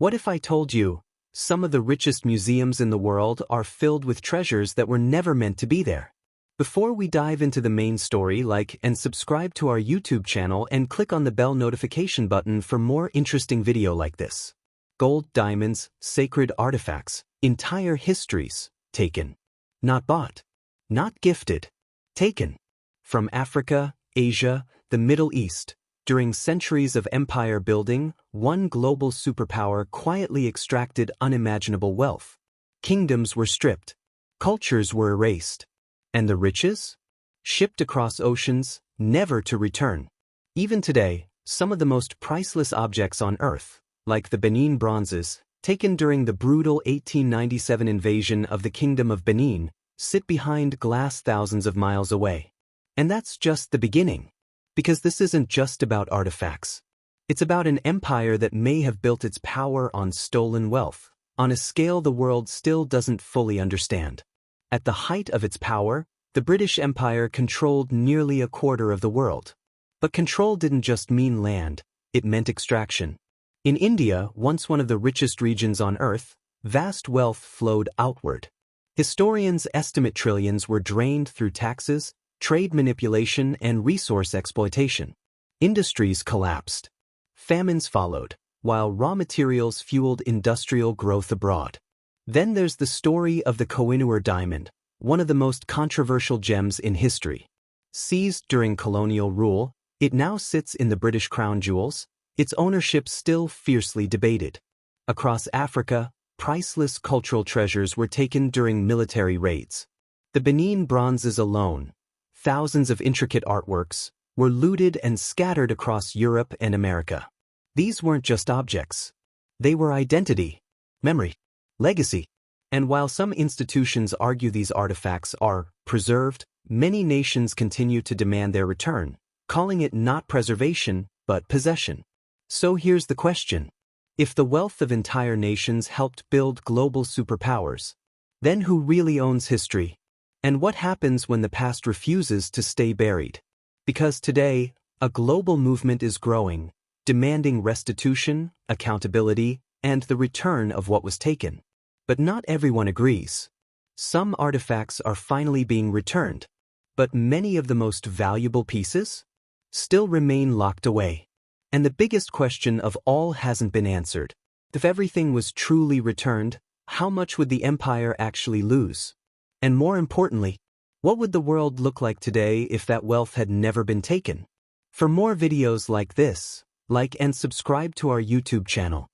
What if I told you, some of the richest museums in the world are filled with treasures that were never meant to be there? Before we dive into the main story, like and subscribe to our YouTube channel and click on the bell notification button for more interesting video like this. Gold, diamonds, sacred artifacts, entire histories, taken. Not bought. Not gifted. Taken. From Africa, Asia, the Middle East. During centuries of empire building, one global superpower quietly extracted unimaginable wealth. Kingdoms were stripped. Cultures were erased. And the riches? Shipped across oceans, never to return. Even today, some of the most priceless objects on Earth, like the Benin Bronzes, taken during the brutal 1897 invasion of the Kingdom of Benin, sit behind glass thousands of miles away. And that's just the beginning. Because this isn't just about artifacts. It's about an empire that may have built its power on stolen wealth, on a scale the world still doesn't fully understand. At the height of its power, the British Empire controlled nearly a quarter of the world. But control didn't just mean land, it meant extraction. In India, once one of the richest regions on Earth, vast wealth flowed outward. Historians estimate trillions were drained through taxes, trade manipulation, and resource exploitation. Industries collapsed. Famines followed, while raw materials fueled industrial growth abroad. Then there's the story of the Koh-i-Noor diamond, one of the most controversial gems in history. Seized during colonial rule, it now sits in the British Crown Jewels, its ownership still fiercely debated. Across Africa, priceless cultural treasures were taken during military raids. The Benin Bronzes alone, thousands of intricate artworks, were looted and scattered across Europe and America. These weren't just objects. They were identity, memory, legacy. And while some institutions argue these artifacts are preserved, many nations continue to demand their return, calling it not preservation, but possession. So here's the question. If the wealth of entire nations helped build global superpowers, then who really owns history? And what happens when the past refuses to stay buried? Because today, a global movement is growing, demanding restitution, accountability, and the return of what was taken. But not everyone agrees. Some artifacts are finally being returned, but many of the most valuable pieces still remain locked away. And the biggest question of all hasn't been answered. If everything was truly returned, how much would the empire actually lose? And more importantly, what would the world look like today if that wealth had never been taken? For more videos like this, like and subscribe to our YouTube channel.